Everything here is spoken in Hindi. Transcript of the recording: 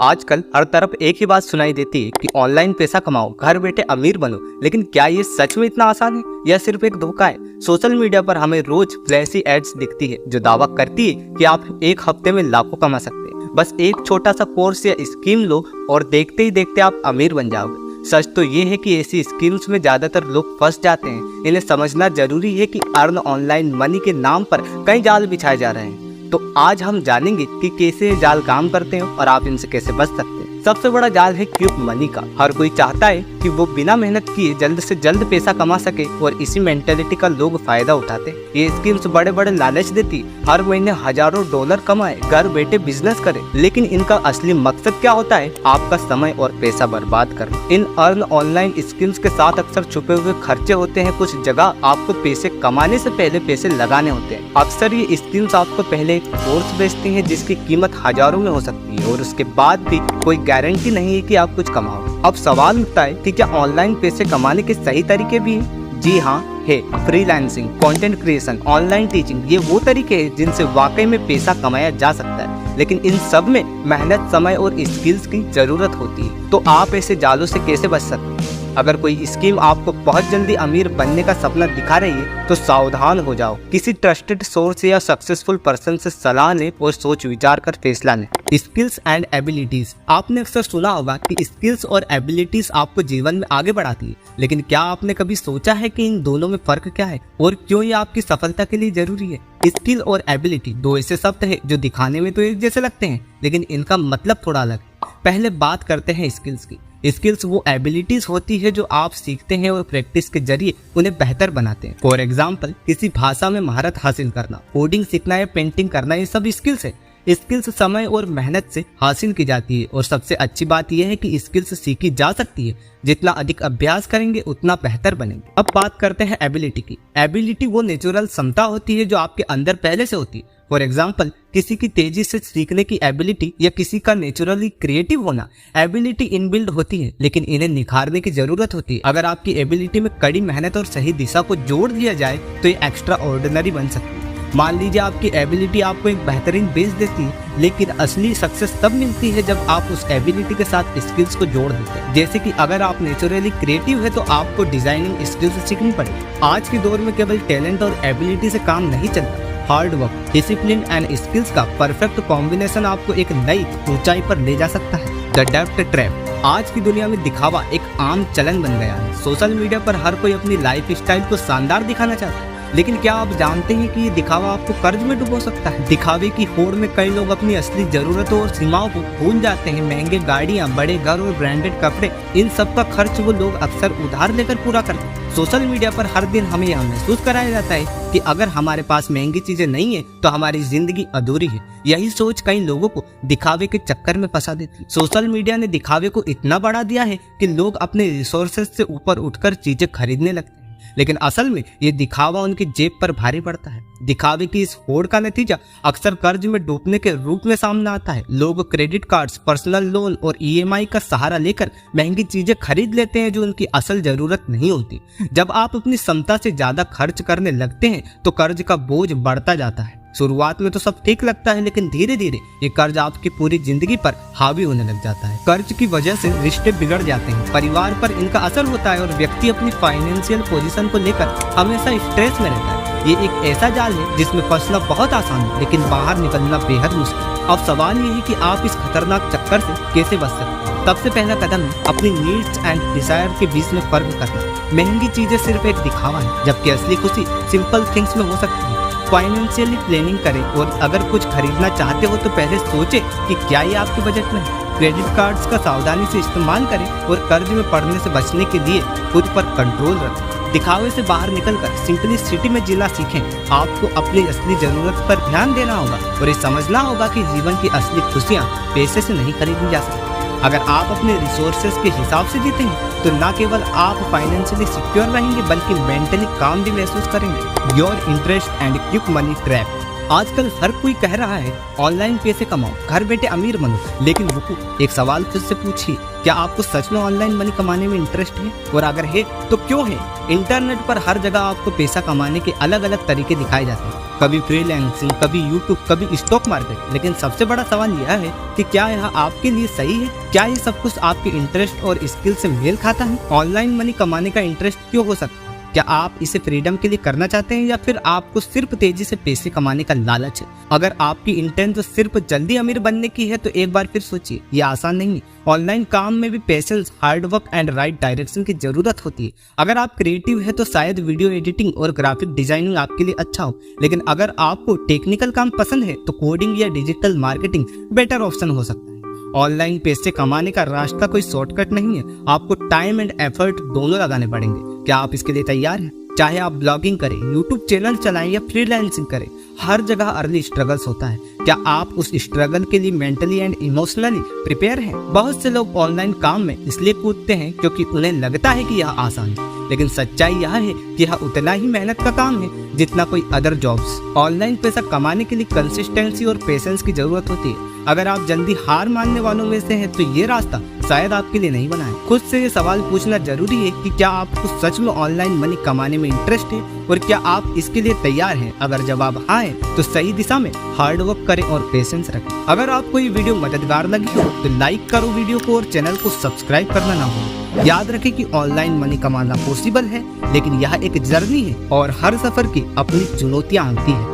आजकल हर तरफ एक ही बात सुनाई देती है कि ऑनलाइन पैसा कमाओ, घर बैठे अमीर बनो। लेकिन क्या ये सच में इतना आसान है या सिर्फ एक धोखा है? सोशल मीडिया पर हमें रोज फ्लैशी एड्स दिखती है जो दावा करती है कि आप एक हफ्ते में लाखों कमा सकते हैं। बस एक छोटा सा कोर्स या स्कीम लो और देखते ही देखते आप अमीर बन जाओगे। सच तो ये है कि ऐसी स्कीम्स में ज्यादातर लोग फंस जाते हैं। इन्हें समझना जरूरी है कि अर्न ऑनलाइन मनी के नाम पर कई जाल बिछाए जा रहे हैं। तो आज हम जानेंगे कि कैसे ये जाल काम करते हैं और आप इनसे कैसे बच सकते हैं। सबसे बड़ा जाल है क्विक मनी का। हर कोई चाहता है कि वो बिना मेहनत किए जल्द से जल्द पैसा कमा सके और इसी मेंटेलिटी का लोग फायदा उठाते हैं। ये स्कीम्स बड़े बड़े लालच देती, हर महीने हजारों डॉलर कमाए, घर बैठे बिजनेस करे। लेकिन इनका असली मकसद क्या होता है? आपका समय और पैसा बर्बाद करना। इन अर्न ऑनलाइन स्कीम्स के साथ अक्सर छुपे हुए खर्चे होते हैं। कुछ जगह आपको पैसे कमाने से पहले पैसे लगाने होते हैं। अक्सर ये स्कीम्स आपको पहले एक कोर्स बेचती हैं जिसकी कीमत हजारों में हो सकती है और उसके बाद भी कोई गारंटी नहीं है कि आप कुछ कमाओगे। अब सवाल उठता है कि क्या ऑनलाइन पैसे कमाने के सही तरीके भी हैं? जी हाँ है। Freelancing, content creation, online teaching, ये वो तरीके हैं जिनसे वाकई में पैसा कमाया जा सकता है। लेकिन इन सब में मेहनत, समय और स्किल्स की जरूरत होती है। तो आप ऐसे जालों से कैसे बच सकते हैं? अगर कोई स्कीम आपको बहुत जल्दी अमीर बनने का सपना दिखा रही है तो सावधान हो जाओ। किसी ट्रस्टेड सोर्स या सक्सेसफुल पर्सन से सलाह लें और सोच विचार कर फैसला लें। Skills and abilities. आपने अक्सर सुना होगा कि स्किल्स और एबिलिटीज आपको जीवन में आगे बढ़ाती है। लेकिन क्या आपने कभी सोचा है कि इन दोनों में फर्क क्या है और क्यों ये आपकी सफलता के लिए जरूरी है? स्किल और एबिलिटी दो ऐसे शब्द हैं जो दिखाने में तो एक जैसे लगते हैं लेकिन इनका मतलब थोड़ा अलग है। पहले बात करते हैं स्किल्स की। स्किल्स वो एबिलिटीज होती है जो आप सीखते हैं और प्रैक्टिस के जरिए उन्हें बेहतर बनाते हैं। फॉर एग्जाम्पल, किसी भाषा में महारत हासिल करना, कोडिंग सीखना या पेंटिंग करना, ये सब स्किल्स है। स्किल्स समय और मेहनत से हासिल की जाती है और सबसे अच्छी बात यह है कि स्किल्स सीखी जा सकती है। जितना अधिक अभ्यास करेंगे उतना बेहतर बनेंगे। अब बात करते हैं एबिलिटी की। एबिलिटी वो नेचुरल क्षमता होती है जो आपके अंदर पहले से होती है। फॉर एग्जाम्पल, किसी की तेजी से सीखने की एबिलिटी या किसी का नेचुरली क्रिएटिव होना। एबिलिटी इनबिल्ड होती है लेकिन इन्हें निखारने की जरूरत होती है। अगर आपकी एबिलिटी में कड़ी मेहनत और सही दिशा को जोड़ दिया जाए तो ये एक्स्ट्रा ऑर्डिनरी बन सकती है। मान लीजिए आपकी एबिलिटी आपको एक बेहतरीन बेस देती है, लेकिन असली सक्सेस तब मिलती है जब आप उस एबिलिटी के साथ स्किल्स को जोड़ देते हैं। जैसे कि अगर आप नेचुरली क्रिएटिव है तो आपको डिजाइनिंग स्किल्स सीखनी पड़ेगी। आज के दौर में केवल टैलेंट और एबिलिटी से काम नहीं चलता। Hard work, discipline and skills का परफेक्ट कॉम्बिनेशन आपको एक नई ऊंचाई पर ले जा सकता है। The depth trap. आज की दुनिया में दिखावा एक आम चलन बन गया है। सोशल मीडिया पर हर कोई अपनी लाइफ स्टाइल को शानदार दिखाना चाहता है, लेकिन क्या आप जानते हैं कि ये दिखावा आपको कर्ज में डुबो सकता है? दिखावे की होड़ में कई लोग अपनी असली जरूरतों और सीमाओं को भूल जाते हैं। महंगे गाड़ियां, बड़े घर और ब्रांडेड कपड़े, इन सब का खर्च वो लोग अक्सर उधार लेकर पूरा करते हैं। सोशल मीडिया पर हर दिन हमें यह महसूस कराया जाता है कि अगर हमारे पास महंगी चीजें नहीं है तो हमारी जिंदगी अधूरी है। यही सोच कई लोगों को दिखावे के चक्कर में फंसा देती है। सोशल मीडिया ने दिखावे को इतना बढ़ा दिया है कि लोग अपने रिसोर्सेज से ऊपर उठकर चीजें खरीदने लगते हैं, लेकिन असल में ये दिखावा उनकी जेब पर भारी पड़ता है। दिखावे की इस होड़ का नतीजा अक्सर कर्ज में डूबने के रूप में सामने आता है। लोग क्रेडिट कार्ड्स, पर्सनल लोन और EMI का सहारा लेकर महंगी चीजें खरीद लेते हैं जो उनकी असल जरूरत नहीं होती। जब आप अपनी क्षमता से ज्यादा खर्च करने लगते हैं तो कर्ज का बोझ बढ़ता जाता है। शुरुआत में तो सब ठीक लगता है लेकिन धीरे धीरे ये कर्ज आपकी पूरी जिंदगी पर हावी होने लग जाता है। कर्ज की वजह से रिश्ते बिगड़ जाते हैं, परिवार पर इनका असर होता है और व्यक्ति अपनी फाइनेंशियल पोजीशन को लेकर हमेशा स्ट्रेस में रहता है। ये एक ऐसा जाल है जिसमें फंसना बहुत आसान है लेकिन बाहर निकलना बेहद मुश्किल। अब सवाल ये है कि आप इस खतरनाक चक्कर से कैसे बच सकते हैं। सबसे पहला कदम है अपनी नीड्स एंड डिजायर के बीच में फर्क करना। महंगी चीजें सिर्फ एक दिखावा है जबकि असली खुशी सिंपल थिंग्स में हो सकती है। फाइनेंशियली प्लानिंग करें और अगर कुछ खरीदना चाहते हो तो पहले सोचें कि क्या ये आपके बजट में है। क्रेडिट कार्ड्स का सावधानी से इस्तेमाल करें और कर्ज में पड़ने से बचने के लिए खुद पर कंट्रोल रखें। दिखावे से बाहर निकलकर सिंपलिसिटी में जीना सीखें। आपको अपनी असली जरूरत पर ध्यान देना होगा और ये समझना होगा कि जीवन की असली खुशियाँ पैसे से नहीं खरीदी जा सकती। अगर आप अपने रिसोर्सेज के हिसाब से जीते हैं तो न केवल आप फाइनेंशियली सिक्योर रहेंगे बल्कि मेंटली काम भी महसूस करेंगे। Your interest and quick money trap. आजकल हर कोई कह रहा है ऑनलाइन पैसे कमाओ, घर बैठे अमीर बनो। लेकिन रुको, एक सवाल खुद से पूछिए, क्या आपको सच में ऑनलाइन मनी कमाने में इंटरेस्ट है? और अगर है तो क्यों है? इंटरनेट पर हर जगह आपको पैसा कमाने के अलग अलग तरीके दिखाए जाते हैं। कभी फ्रीलांसिंग, कभी यूट्यूब, कभी स्टॉक मार्केट। लेकिन सबसे बड़ा सवाल यह है कि क्या यह आपके लिए सही है? क्या ये सब कुछ आपके इंटरेस्ट और स्किल से मेल खाता है? ऑनलाइन मनी कमाने का इंटरेस्ट क्यों हो सकता है? क्या आप इसे फ्रीडम के लिए करना चाहते हैं या फिर आपको सिर्फ तेजी से पैसे कमाने का लालच है? अगर आपकी इंटेंट तो सिर्फ जल्दी अमीर बनने की है तो एक बार फिर सोचिए, ये आसान नहीं है। ऑनलाइन काम में भी patience, hard work and right direction की जरूरत होती है। अगर आप क्रिएटिव है तो शायद वीडियो एडिटिंग और ग्राफिक डिजाइनिंग आपके लिए अच्छा हो, लेकिन अगर आपको टेक्निकल काम पसंद है तो कोडिंग या डिजिटल मार्केटिंग बेटर ऑप्शन हो सकता है। ऑनलाइन पैसे कमाने का रास्ता कोई शॉर्टकट नहीं है, आपको टाइम एंड एफर्ट दोनों लगाने पड़ेंगे। क्या आप इसके लिए तैयार हैं? चाहे आप ब्लॉगिंग करें, यूट्यूब चैनल चलाएं या फ्रीलांसिंग करें, हर जगह अर्ली स्ट्रगल्स होता है। क्या आप उस स्ट्रगल के लिए मेंटली एंड इमोशनली प्रिपेयर हैं? बहुत से लोग ऑनलाइन काम में इसलिए कूदते हैं क्योंकि उन्हें लगता है कि यह आसान है, लेकिन सच्चाई यह है कि यह उतना ही मेहनत का काम है जितना कोई अदर जॉब्स। ऑनलाइन पैसा कमाने के लिए कंसिस्टेंसी और पेशेंस की जरूरत होती है। अगर आप जल्दी हार मानने वालों में से हैं तो ये रास्ता शायद आपके लिए नहीं बना है। खुद से ये सवाल पूछना जरूरी है कि क्या आपको सच में ऑनलाइन मनी कमाने में इंटरेस्ट है और क्या आप इसके लिए तैयार हैं। अगर जवाब हाँ है तो सही दिशा में हार्ड वर्क करें और पेशेंस रखें। अगर आपको ये वीडियो मददगार लगी हो तो लाइक करो वीडियो को और चैनल को सब्सक्राइब करना ना भूलो। याद रखें कि ऑनलाइन मनी कमाना पॉसिबल है, लेकिन यह एक जर्नी है और हर सफर की अपनी चुनौतियां आती है।